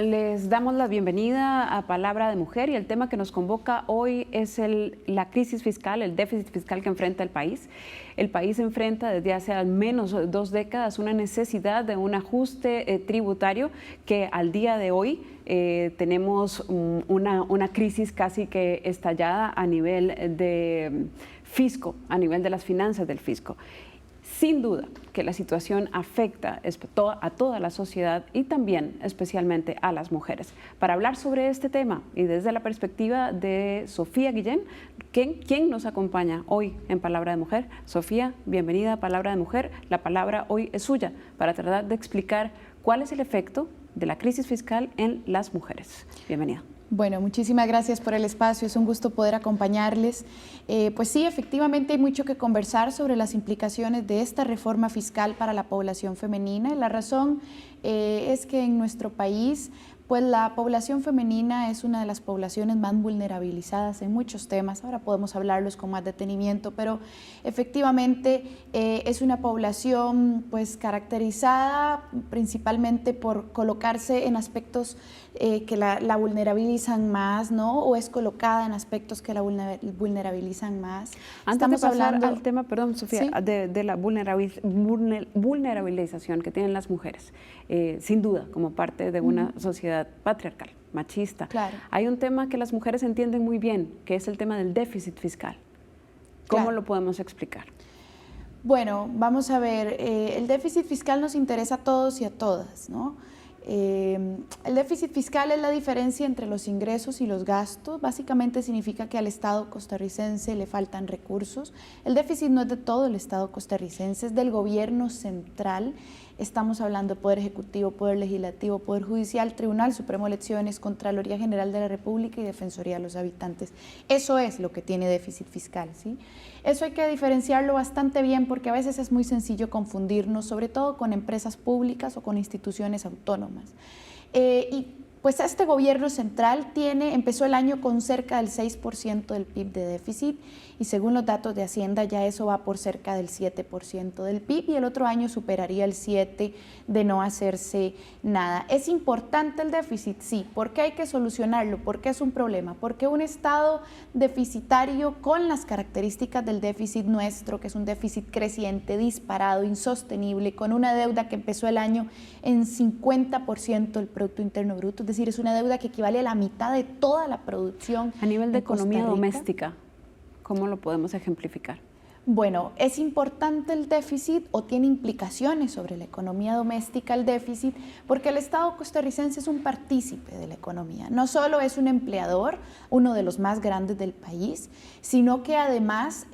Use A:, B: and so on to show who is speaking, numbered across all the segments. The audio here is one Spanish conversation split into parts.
A: Les damos la bienvenida a Palabra de Mujer y el tema que nos convoca hoy es la crisis fiscal, el déficit fiscal que enfrenta el país. El país enfrenta desde hace al menos 2 décadas una necesidad de un ajuste tributario que al día de hoy tenemos una crisis casi que estallada a nivel de fisco, a nivel de las finanzas del fisco. Sin duda que la situación afecta a toda la sociedad y también especialmente a las mujeres. Para hablar sobre este tema y desde la perspectiva de Sofía Guillén, ¿quién nos acompaña hoy en Palabra de Mujer? Sofía, bienvenida a Palabra de Mujer. La palabra hoy es suya para tratar de explicar cuál es el efecto de la crisis fiscal en las mujeres. Bienvenida.
B: Bueno, muchísimas gracias por el espacio, es un gusto poder acompañarles. Pues sí, efectivamente hay mucho que conversar sobre las implicaciones de esta reforma fiscal para la población femenina. La razón es que en nuestro país, pues la población femenina es una de las poblaciones más vulnerabilizadas en muchos temas. Ahora podemos hablarlos con más detenimiento, pero efectivamente es una población pues caracterizada principalmente por colocarse en aspectos que la vulnerabilizan más, ¿no? O es colocada en aspectos que la vulnerabilizan más.
A: Antes de pasar al tema, perdón, Sofía, ¿sí? de la vulnerabilización que tienen las mujeres, sin duda, como parte de una sociedad patriarcal, machista.
B: Claro.
A: Hay un tema que las mujeres entienden muy bien, que es el tema del déficit fiscal. ¿Cómo lo podemos explicar?
B: Bueno, vamos a ver, el déficit fiscal nos interesa a todos y a todas, ¿no? El déficit fiscal es la diferencia entre los ingresos y los gastos. Básicamente significa que al Estado costarricense le faltan recursos. El déficit no es de todo el Estado costarricense, es del gobierno central. Estamos hablando de Poder Ejecutivo, Poder Legislativo, Poder Judicial, Tribunal Supremo de Elecciones, Contraloría General de la República y Defensoría de los Habitantes. Eso es lo que tiene déficit fiscal, ¿sí? Eso hay que diferenciarlo bastante bien porque a veces es muy sencillo confundirnos, sobre todo con empresas públicas o con instituciones autónomas. Y pues este gobierno central empezó el año con cerca del 6% del PIB de déficit y según los datos de Hacienda ya eso va por cerca del 7% del PIB y el otro año superaría el 7% de no hacerse nada. ¿Es importante el déficit? Sí. ¿Por qué hay que solucionarlo? ¿Por qué es un problema? Porque un Estado deficitario con las características del déficit nuestro, que es un déficit creciente, disparado, insostenible, con una deuda que empezó el año en 50% del Producto Interno Bruto, es decir, es una deuda que equivale a la mitad de toda la producción.
A: A nivel de economía doméstica, ¿cómo lo podemos ejemplificar?
B: Bueno, ¿es importante el déficit o tiene implicaciones sobre la economía doméstica el déficit? Porque el Estado costarricense es un partícipe de la economía. No solo es un empleador, uno de los más grandes del país, sino que además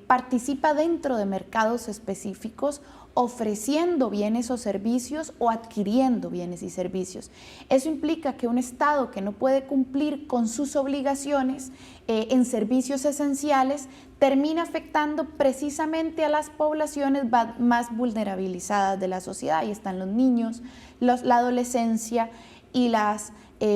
B: participa dentro de mercados específicos ofreciendo bienes o servicios o adquiriendo bienes y servicios. Eso implica que un Estado que no puede cumplir con sus obligaciones en servicios esenciales termina afectando precisamente a las poblaciones más vulnerabilizadas de la sociedad. Ahí están los niños, la adolescencia y las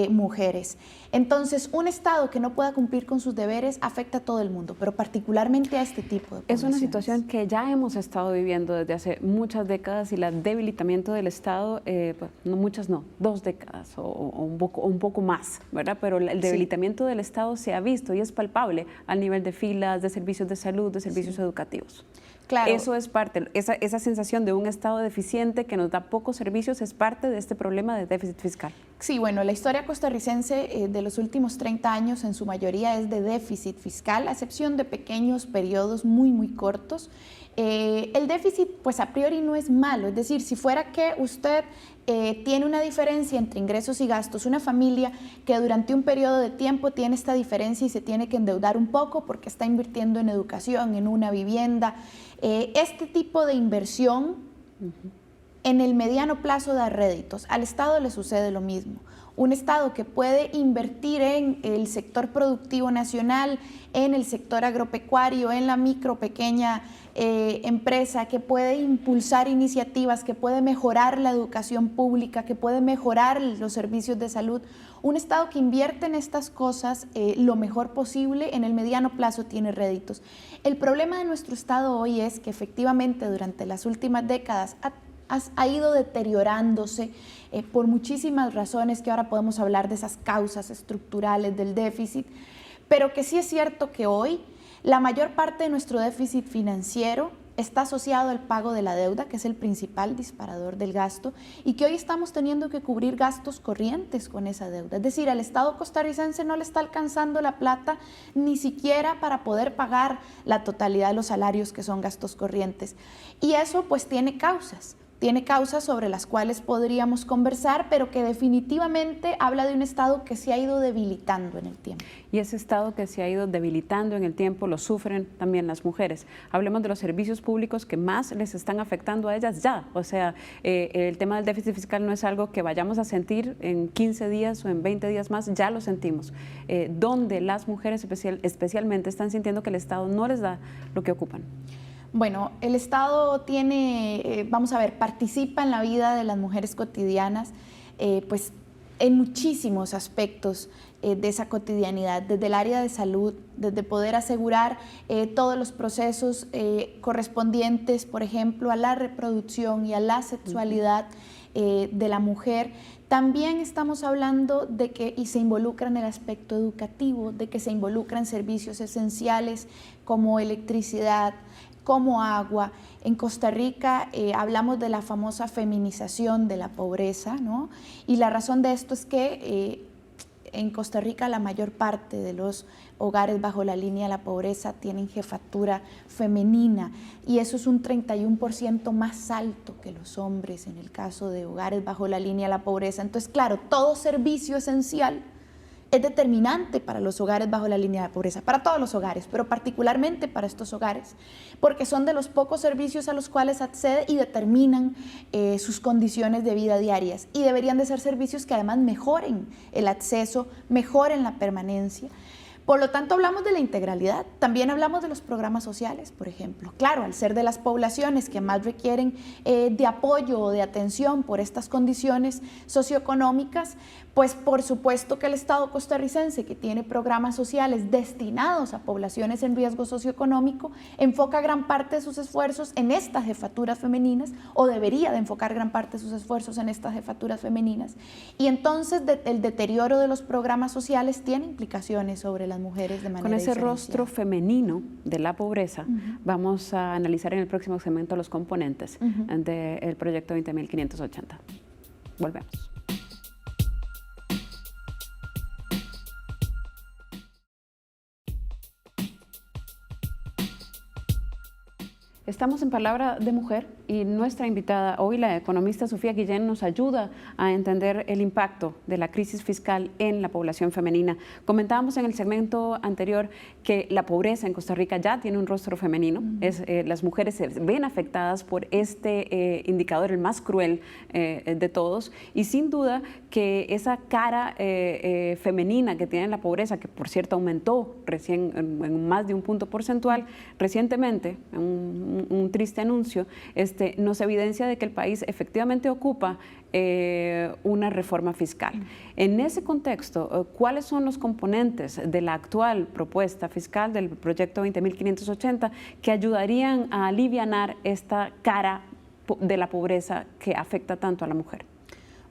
B: mujeres. Entonces, un Estado que no pueda cumplir con sus deberes afecta a todo el mundo, pero particularmente a este tipo de poblaciones.
A: Es una situación que ya hemos estado viviendo desde hace muchas décadas y el debilitamiento del Estado, pues, no, 2 décadas o un poco más, ¿verdad? Pero el debilitamiento del Estado se ha visto y es palpable al nivel de filas, de servicios de salud, de servicios educativos.
B: Claro.
A: Eso es parte, esa sensación de un Estado deficiente que nos da pocos servicios es parte de este problema de déficit fiscal.
B: Sí, bueno, la historia costarricense de los últimos 30 años en su mayoría es de déficit fiscal, a excepción de pequeños periodos muy cortos. El déficit, pues a priori no es malo, es decir, si fuera que usted tiene una diferencia entre ingresos y gastos, una familia que durante un periodo de tiempo tiene esta diferencia y se tiene que endeudar un poco porque está invirtiendo en educación, en una vivienda, este tipo de inversión en el mediano plazo da réditos. Al Estado le sucede lo mismo. Un Estado que puede invertir en el sector productivo nacional, en el sector agropecuario, en la micro, pequeña empresa, que puede impulsar iniciativas, que puede mejorar la educación pública, que puede mejorar los servicios de salud. Un Estado que invierte en estas cosas lo mejor posible en el mediano plazo tiene réditos. El problema de nuestro Estado hoy es que efectivamente durante las últimas décadas ha ido deteriorándose por muchísimas razones que ahora podemos hablar de esas causas estructurales del déficit, pero que sí es cierto que hoy la mayor parte de nuestro déficit financiero está asociado al pago de la deuda, que es el principal disparador del gasto, y que hoy estamos teniendo que cubrir gastos corrientes con esa deuda. Es decir, al Estado costarricense no le está alcanzando la plata ni siquiera para poder pagar la totalidad de los salarios que son gastos corrientes. Y eso pues tiene causas sobre las cuales podríamos conversar, pero que definitivamente habla de un Estado que se ha ido debilitando en el tiempo.
A: Y ese Estado que se ha ido debilitando en el tiempo lo sufren también las mujeres. Hablemos de los servicios públicos que más les están afectando a ellas ya. O sea, el tema del déficit fiscal no es algo que vayamos a sentir en 15 días o en 20 días más, ya lo sentimos. Donde las mujeres especialmente están sintiendo que el Estado no les da lo que ocupan.
B: Bueno, el Estado participa en la vida de las mujeres cotidianas, pues en muchísimos aspectos de esa cotidianidad, desde el área de salud, desde poder asegurar todos los procesos correspondientes, por ejemplo, a la reproducción y a la sexualidad de la mujer. También estamos hablando de que se involucra en el aspecto educativo, de que se involucra en servicios esenciales como electricidad, como agua. En Costa Rica hablamos de la famosa feminización de la pobreza, ¿no? Y la razón de esto es que en Costa Rica la mayor parte de los hogares bajo la línea de la pobreza tienen jefatura femenina, y eso es un 31% más alto que los hombres en el caso de hogares bajo la línea de la pobreza. Entonces, claro, todo servicio esencial es determinante para los hogares bajo la línea de pobreza, para todos los hogares, pero particularmente para estos hogares, porque son de los pocos servicios a los cuales accede y determinan sus condiciones de vida diarias, y deberían de ser servicios que además mejoren el acceso, mejoren la permanencia. Por lo tanto, hablamos de la integralidad, también hablamos de los programas sociales, por ejemplo. Claro, al ser de las poblaciones que más requieren de apoyo o de atención por estas condiciones socioeconómicas, pues por supuesto que el Estado costarricense, que tiene programas sociales destinados a poblaciones en riesgo socioeconómico, enfoca gran parte de sus esfuerzos en estas jefaturas femeninas, o debería de enfocar gran parte de sus esfuerzos en estas jefaturas femeninas. Y entonces el deterioro de los programas sociales tiene implicaciones sobre las mujeres de manera
A: Con ese
B: diferenciada.
A: rostro femenino de la pobreza, vamos a analizar en el próximo segmento los componentes del proyecto 20.580. Volvemos. Estamos en Palabra de Mujer y nuestra invitada hoy, la economista Sofía Guillén, nos ayuda a entender el impacto de la crisis fiscal en la población femenina. Comentábamos en el segmento anterior que la pobreza en Costa Rica ya tiene un rostro femenino. Las mujeres se ven afectadas por este indicador, el más cruel de todos, y sin duda que esa cara femenina que tiene la pobreza, que por cierto aumentó recién en más de un punto porcentual recientemente, un triste anuncio, nos evidencia de que el país efectivamente ocupa una reforma fiscal. En ese contexto, ¿cuáles son los componentes de la actual propuesta fiscal del proyecto 20.580 que ayudarían a alivianar esta cara de la pobreza que afecta tanto a la mujer?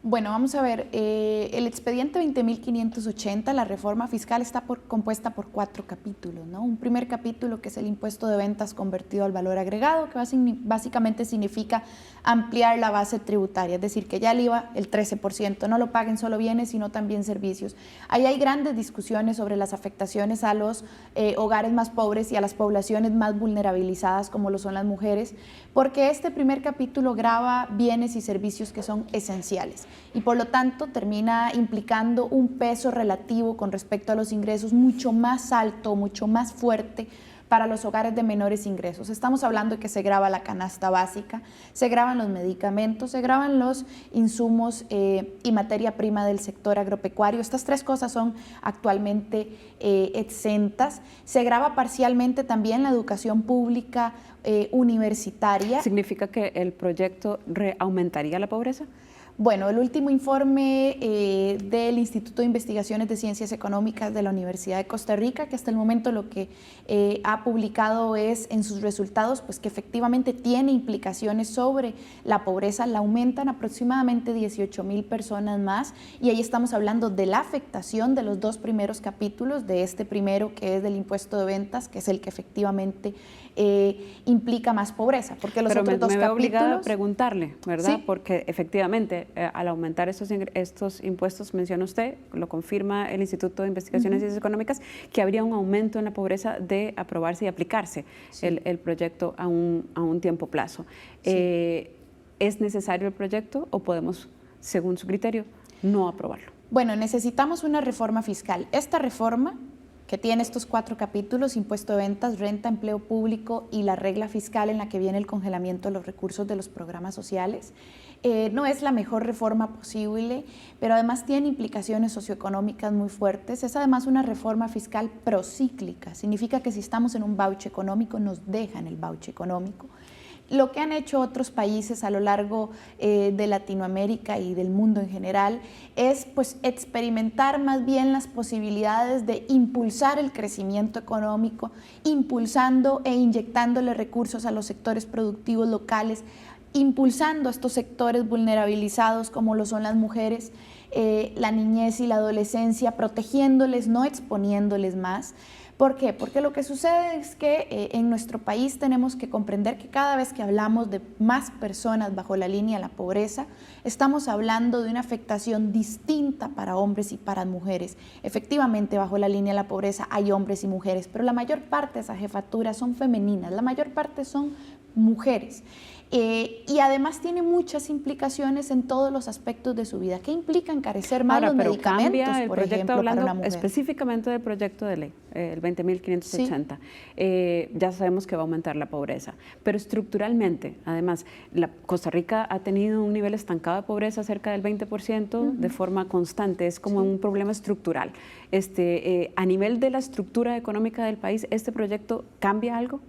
B: Bueno, vamos a ver, el expediente 20.580, la reforma fiscal, está compuesta por 4 capítulos, ¿no? Un primer capítulo que es el impuesto de ventas convertido al valor agregado, que básicamente significa ampliar la base tributaria, es decir, que ya el IVA, el 13%, no lo paguen solo bienes, sino también servicios. Ahí hay grandes discusiones sobre las afectaciones a los hogares más pobres y a las poblaciones más vulnerabilizadas, como lo son las mujeres, porque este primer capítulo grava bienes y servicios que son esenciales, y por lo tanto termina implicando un peso relativo con respecto a los ingresos mucho más alto, mucho más fuerte para los hogares de menores ingresos. Estamos hablando de que se grava la canasta básica, se gravan los medicamentos, se gravan los insumos y materia prima del sector agropecuario. Estas 3 cosas son actualmente exentas. Se grava parcialmente también la educación pública universitaria.
A: ¿Significa que el proyecto aumentaría la pobreza?
B: Bueno, el último informe del Instituto de Investigaciones de Ciencias Económicas de la Universidad de Costa Rica, que hasta el momento lo que ha publicado es en sus resultados, pues que efectivamente tiene implicaciones sobre la pobreza, la aumentan aproximadamente 18,000 personas más, y ahí estamos hablando de la afectación de los dos primeros capítulos, de este primero que es del impuesto de ventas, que es el que efectivamente implica más pobreza, porque los otros dos
A: me veo
B: capítulos...
A: obligada a preguntarle, ¿verdad?
B: Sí.
A: Porque efectivamente, al aumentar estos impuestos, menciona usted, lo confirma el Instituto de Investigaciones y Ciencias Económicas, que habría un aumento en la pobreza de aprobarse y aplicarse el proyecto a un tiempo plazo. Sí. ¿Es necesario el proyecto o podemos, según su criterio, no aprobarlo?
B: Bueno, necesitamos una reforma fiscal. Esta reforma, que tiene estos 4 capítulos, impuesto de ventas, renta, empleo público y la regla fiscal en la que viene el congelamiento de los recursos de los programas sociales, no es la mejor reforma posible, pero además tiene implicaciones socioeconómicas muy fuertes. Es además una reforma fiscal procíclica, significa que si estamos en un bauche económico, nos dejan el bauche económico. Lo que han hecho otros países a lo largo de Latinoamérica y del mundo en general es pues experimentar más bien las posibilidades de impulsar el crecimiento económico, impulsando e inyectándole recursos a los sectores productivos locales, impulsando a estos sectores vulnerabilizados como lo son las mujeres, la niñez y la adolescencia, protegiéndoles, no exponiéndoles más. ¿Por qué? Porque lo que sucede es que en nuestro país tenemos que comprender que cada vez que hablamos de más personas bajo la línea de la pobreza, estamos hablando de una afectación distinta para hombres y para mujeres. Efectivamente, bajo la línea de la pobreza hay hombres y mujeres, pero la mayor parte de esas jefaturas son femeninas, la mayor parte son mujeres. Y además tiene muchas implicaciones en todos los aspectos de su vida. ¿Qué implica encarecer más los medicamentos, por ejemplo,
A: hablando
B: para una mujer?
A: Específicamente del proyecto de ley, el 20.580, sí. Ya sabemos que va a aumentar la pobreza, pero estructuralmente, además, Costa Rica ha tenido un nivel estancado de pobreza cerca del 20% de forma constante, es como un problema estructural. A nivel de la estructura económica del país, ¿este proyecto cambia algo?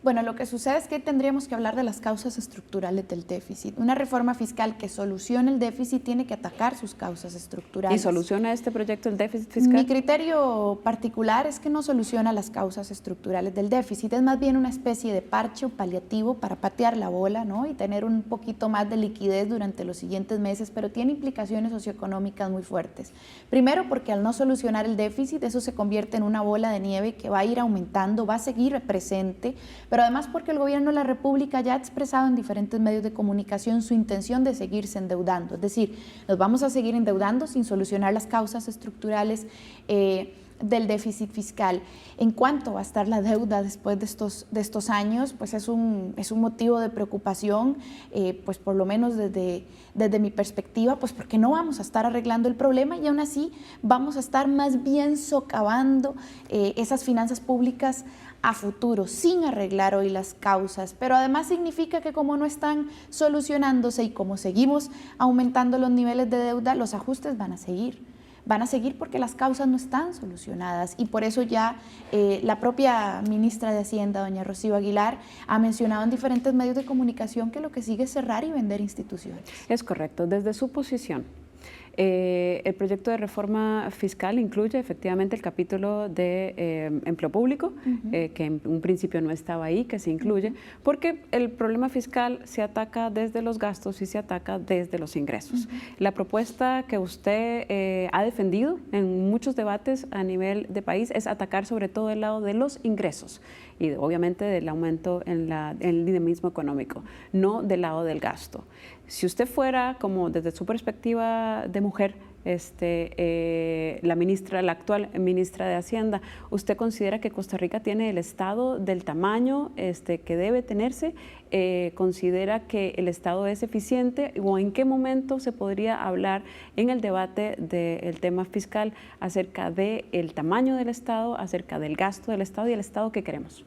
B: Bueno, lo que sucede es que tendríamos que hablar de las causas estructurales del déficit. Una reforma fiscal que solucione el déficit tiene que atacar sus causas estructurales.
A: ¿Y soluciona este proyecto el déficit fiscal?
B: Mi criterio particular es que no soluciona las causas estructurales del déficit, es más bien una especie de parche o paliativo para patear la bola, ¿no? Y tener un poquito más de liquidez durante los siguientes meses, pero tiene implicaciones socioeconómicas muy fuertes. Primero, porque al no solucionar el déficit, eso se convierte en una bola de nieve que va a ir aumentando, va a seguir presente, pero además porque el gobierno de la República ya ha expresado en diferentes medios de comunicación su intención de seguirse endeudando, es decir, nos vamos a seguir endeudando sin solucionar las causas estructurales del déficit fiscal. En cuanto va a estar la deuda después de estos años, pues es un motivo de preocupación, pues por lo menos desde mi perspectiva, pues porque no vamos a estar arreglando el problema y aún así vamos a estar más bien socavando esas finanzas públicas a futuro, sin arreglar hoy las causas, pero además significa que como no están solucionándose y como seguimos aumentando los niveles de deuda, los ajustes van a seguir porque las causas no están solucionadas y por eso ya la propia ministra de Hacienda, doña Rocío Aguilar, ha mencionado en diferentes medios de comunicación que lo que sigue es cerrar y vender instituciones.
A: Es correcto, desde su posición. El proyecto de reforma fiscal incluye efectivamente el capítulo de empleo público, que en un principio no estaba ahí, que se incluye, porque el problema fiscal se ataca desde los gastos y se ataca desde los ingresos. La propuesta que usted ha defendido en muchos debates a nivel de país es atacar sobre todo el lado de los ingresos y obviamente del aumento en el dinamismo económico, no del lado del gasto. Si usted fuera, como desde su perspectiva de mujer, la actual ministra de Hacienda, ¿usted considera que Costa Rica tiene el Estado del tamaño que debe tenerse? ¿Considera que el Estado es eficiente? ¿O en qué momento se podría hablar en el debate del tema fiscal acerca del tamaño del Estado, acerca del gasto del Estado y el Estado que queremos?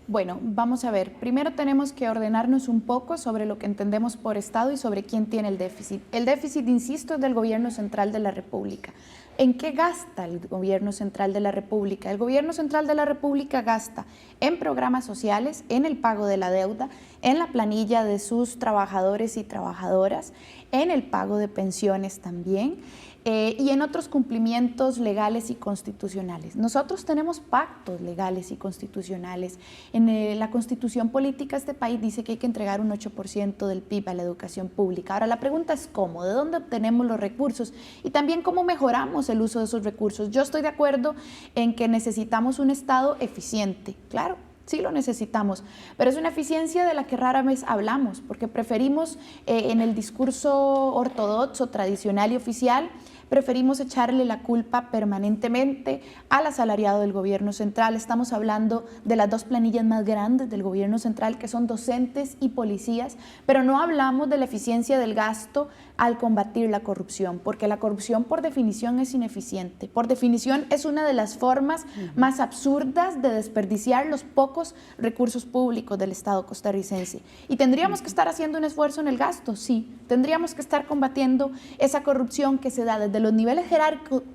B: Bueno, vamos a ver. Primero tenemos que ordenarnos un poco sobre lo que entendemos por Estado y sobre quién tiene el déficit. El déficit, insisto, es del Gobierno Central de la República. ¿En qué gasta el Gobierno Central de la República? El Gobierno Central de la República gasta en programas sociales, en el pago de la deuda, en la planilla de sus trabajadores y trabajadoras, en el pago de pensiones también, y en otros cumplimientos legales y constitucionales. Nosotros tenemos pactos legales y constitucionales. En la Constitución política de este país dice que hay que entregar un 8% del PIB a la educación pública. Ahora, la pregunta es cómo, de dónde obtenemos los recursos y también cómo mejoramos el uso de esos recursos. Yo estoy de acuerdo en que necesitamos un Estado eficiente, claro. Sí lo necesitamos, pero es una eficiencia de la que rara vez hablamos, porque preferimos en el discurso ortodoxo, tradicional y oficial, preferimos echarle la culpa permanentemente al asalariado del gobierno central. Estamos hablando de las dos planillas más grandes del gobierno central, que son docentes y policías, pero no hablamos de la eficiencia del gasto al combatir la corrupción, porque la corrupción por definición es ineficiente, por definición es una de las formas más absurdas de desperdiciar los pocos recursos públicos del Estado costarricense. Y tendríamos que estar haciendo un esfuerzo en el gasto, sí, tendríamos que estar combatiendo esa corrupción que se da desde los niveles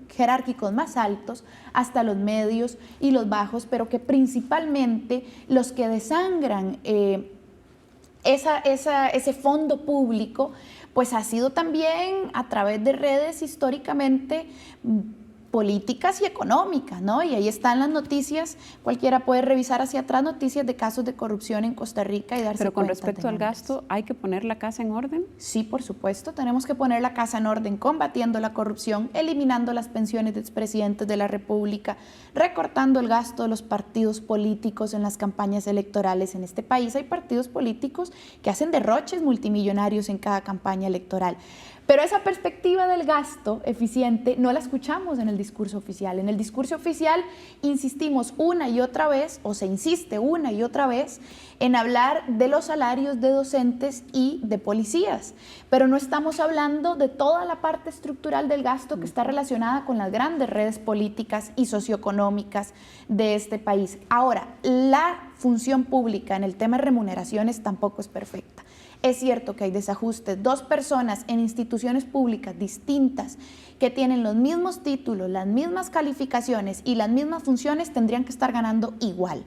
B: jerárquicos más altos hasta los medios y los bajos, pero que principalmente los que desangran ese fondo público, pues ha sido también a través de redes históricamente políticas y económicas, ¿no? Y ahí están las noticias, cualquiera puede revisar hacia atrás noticias de casos de corrupción en Costa Rica y darse cuenta.
A: Pero con respecto al gasto, ¿hay que poner la casa en orden?
B: Sí, por supuesto, tenemos que poner la casa en orden, combatiendo la corrupción, eliminando las pensiones de expresidentes de la República, recortando el gasto de los partidos políticos en las campañas electorales en este país. Hay partidos políticos que hacen derroches multimillonarios en cada campaña electoral. Pero esa perspectiva del gasto eficiente no la escuchamos en el discurso oficial. En el discurso oficial insistimos una y otra vez, o se insiste una y otra vez, en hablar de los salarios de docentes y de policías. Pero no estamos hablando de toda la parte estructural del gasto que está relacionada con las grandes redes políticas y socioeconómicas de este país. Ahora, la función pública en el tema de remuneraciones tampoco es perfecta. Es cierto que hay desajustes. Dos personas en instituciones públicas distintas que tienen los mismos títulos, las mismas calificaciones y las mismas funciones tendrían que estar ganando igual.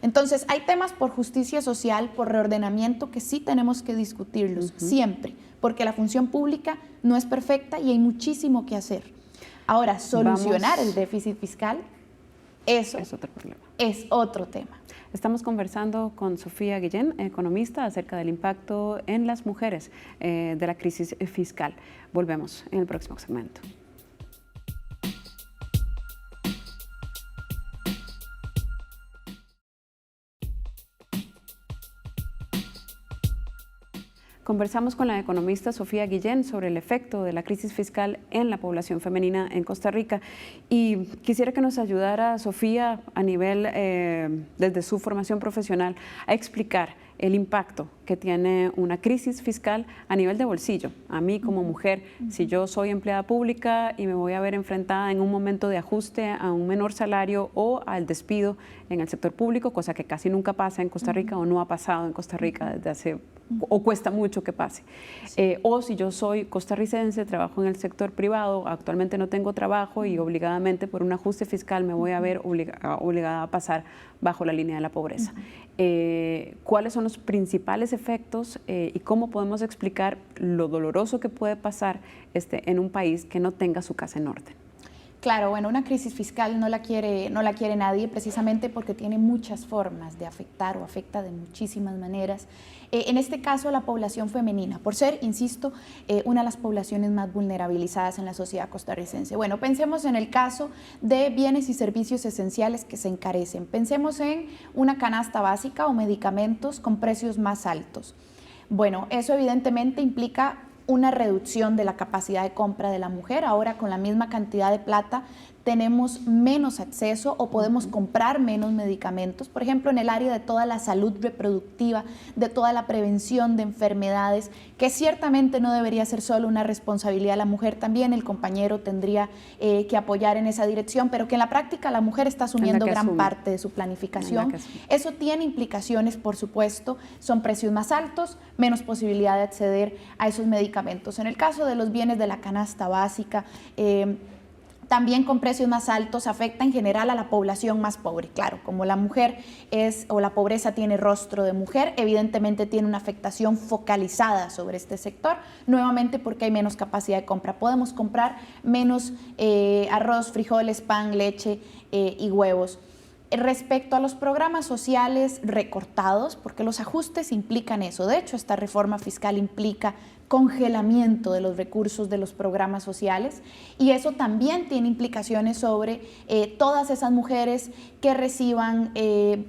B: Entonces, hay temas por justicia social, por reordenamiento, que sí tenemos que discutirlos siempre, porque la función pública no es perfecta y hay muchísimo que hacer. Ahora, solucionar el déficit fiscal, eso es otro problema. Es otro tema.
A: Estamos conversando con Sofía Guillén, economista, acerca del impacto en las mujeres de la crisis fiscal. Volvemos en el próximo segmento. Conversamos con la economista Sofía Guillén sobre el efecto de la crisis fiscal en la población femenina en Costa Rica, y quisiera que nos ayudara Sofía a nivel, desde su formación profesional, a explicar el impacto que tiene una crisis fiscal a nivel de bolsillo. A mí como mujer, si yo soy empleada pública y me voy a ver enfrentada en un momento de ajuste a un menor salario o al despido en el sector público, cosa que casi nunca pasa en Costa Rica o no ha pasado en Costa Rica desde hace, o cuesta mucho que pase. Sí. O si yo soy costarricense, trabajo en el sector privado, actualmente no tengo trabajo y obligadamente por un ajuste fiscal me voy a ver obligada a pasar bajo la línea de la pobreza. ¿Cuáles son los principales efectos y cómo podemos explicar lo doloroso que puede pasar en un país que no tenga su casa en orden?
B: Claro, bueno, una crisis fiscal no la quiere nadie, precisamente porque tiene muchas formas de afectar o afecta de muchísimas maneras. En este caso, la población femenina, por ser, insisto, una de las poblaciones más vulnerabilizadas en la sociedad costarricense. Bueno, pensemos en el caso de bienes y servicios esenciales que se encarecen. Pensemos en una canasta básica o medicamentos con precios más altos. Bueno, eso evidentemente implica una reducción de la capacidad de compra de la mujer. Ahora, con la misma cantidad de plata, tenemos menos acceso o podemos comprar menos medicamentos. Por ejemplo, en el área de toda la salud reproductiva, de toda la prevención de enfermedades, que ciertamente no debería ser solo una responsabilidad de la mujer, también el compañero tendría que apoyar en esa dirección, pero que en la práctica la mujer está asumiendo gran parte de su planificación. Eso tiene implicaciones, por supuesto, son precios más altos, menos posibilidad de acceder a esos medicamentos. En el caso de los bienes de la canasta básica, también con precios más altos, afecta en general a la población más pobre. Claro, como la mujer o la pobreza tiene rostro de mujer, evidentemente tiene una afectación focalizada sobre este sector, nuevamente porque hay menos capacidad de compra. Podemos comprar menos arroz, frijoles, pan, leche y huevos. Respecto a los programas sociales recortados, porque los ajustes implican eso, de hecho esta reforma fiscal implica congelamiento de los recursos de los programas sociales y eso también tiene implicaciones sobre todas esas mujeres que reciban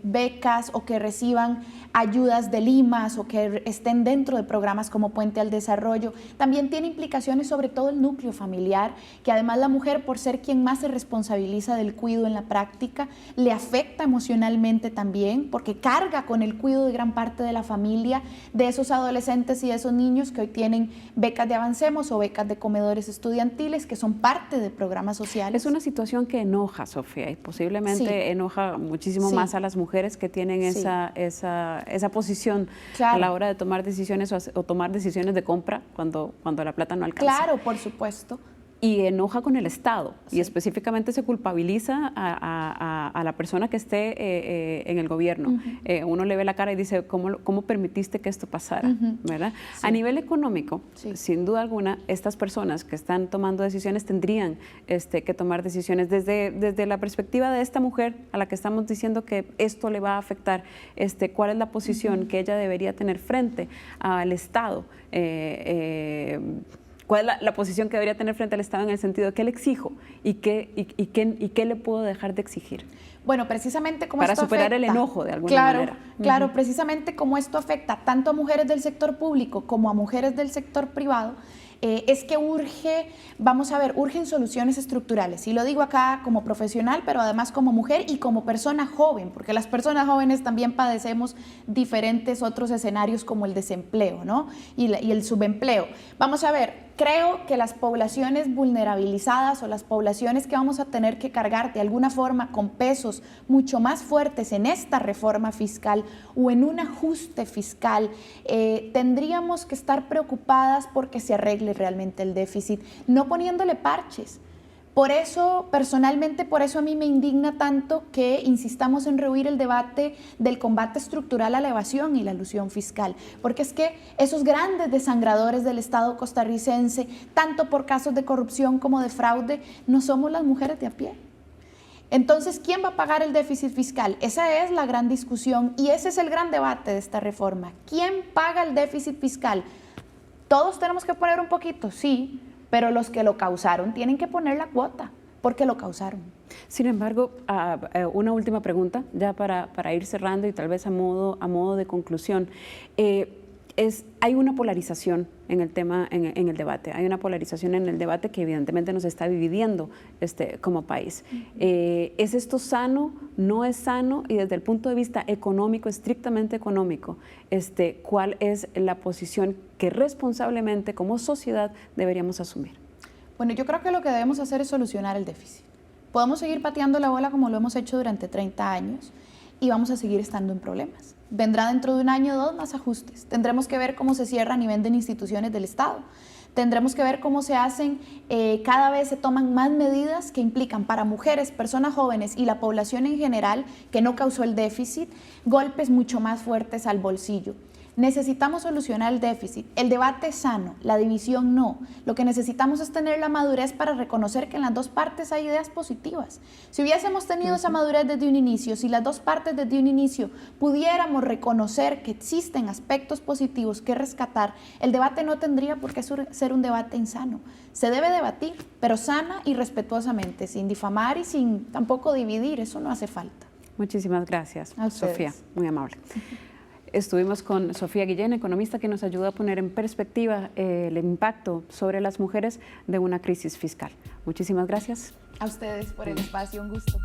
B: becas o que reciban ayudas de Limas o que estén dentro de programas como Puente al Desarrollo. También tiene implicaciones sobre todo el núcleo familiar, que además la mujer, por ser quien más se responsabiliza del cuidado en la práctica, le afecta emocionalmente también, porque carga con el cuidado de gran parte de la familia, de esos adolescentes y de esos niños que hoy tienen becas de Avancemos o becas de comedores estudiantiles, que son parte de programas sociales.
A: Es una situación que enoja, Sofía, y posiblemente enoja muchísimo más a las mujeres que tienen esa posición a la hora de tomar decisiones o tomar decisiones de compra cuando la plata no alcanza.
B: Claro, por supuesto.
A: Y enoja con el Estado y específicamente se culpabiliza a la persona que esté en el gobierno. Uno le ve la cara y dice, ¿cómo permitiste que esto pasara? ¿Verdad? A nivel económico, sin duda alguna, estas personas que están tomando decisiones tendrían que tomar decisiones desde la perspectiva de esta mujer a la que estamos diciendo que esto le va a afectar, cuál es la posición que ella debería tener frente al Estado. ¿Cuál es la posición que debería tener frente al Estado en el sentido de qué le exijo y qué le puedo dejar de exigir?
B: Bueno, precisamente como
A: para
B: esto
A: superar
B: afecta,
A: el enojo de alguna manera.
B: Claro, precisamente como esto afecta tanto a mujeres del sector público como a mujeres del sector privado, es que urgen soluciones estructurales. Y lo digo acá como profesional, pero además como mujer y como persona joven, porque las personas jóvenes también padecemos diferentes otros escenarios como el desempleo, ¿no? y el subempleo. Vamos a ver, creo que las poblaciones vulnerabilizadas o las poblaciones que vamos a tener que cargar de alguna forma con pesos mucho más fuertes en esta reforma fiscal o en un ajuste fiscal, tendríamos que estar preocupadas porque se arregle realmente el déficit, no poniéndole parches. Por eso, personalmente, por eso a mí me indigna tanto que insistamos en rehuir el debate del combate estructural a la evasión y la elusión fiscal, porque es que esos grandes desangradores del Estado costarricense, tanto por casos de corrupción como de fraude, no somos las mujeres de a pie. Entonces, ¿quién va a pagar el déficit fiscal? Esa es la gran discusión y ese es el gran debate de esta reforma. ¿Quién paga el déficit fiscal? Todos tenemos que poner un poquito, sí, pero los que lo causaron tienen que poner la cuota, porque lo causaron.
A: Sin embargo, una última pregunta, ya para ir cerrando y tal vez a modo de conclusión. Hay una polarización en el tema, en el debate. Hay una polarización en el debate que evidentemente nos está dividiendo como país. ¿Es esto sano? ¿No es sano? Y desde el punto de vista económico, estrictamente económico, ¿cuál es la posición que responsablemente como sociedad deberíamos asumir?
B: Bueno, yo creo que lo que debemos hacer es solucionar el déficit. Podemos seguir pateando la bola como lo hemos hecho durante 30 años y vamos a seguir estando en problemas. Vendrá dentro de un año o dos más ajustes. Tendremos que ver cómo se cierran y venden instituciones del Estado. Tendremos que ver cómo se hacen, cada vez se toman más medidas que implican para mujeres, personas jóvenes y la población en general, que no causó el déficit, golpes mucho más fuertes al bolsillo. Necesitamos solucionar el déficit, el debate es sano, la división no. Lo que necesitamos es tener la madurez para reconocer que en las dos partes hay ideas positivas. Si hubiésemos tenido esa madurez desde un inicio, si las dos partes desde un inicio pudiéramos reconocer que existen aspectos positivos que rescatar, el debate no tendría por qué ser un debate insano. Se debe debatir, pero sana y respetuosamente, sin difamar y sin tampoco dividir, eso no hace falta.
A: Muchísimas gracias, Sofía, muy amable. Estuvimos con Sofía Guillén, economista, que nos ayuda a poner en perspectiva el impacto sobre las mujeres de una crisis fiscal. Muchísimas gracias.
B: A ustedes por el espacio, un gusto.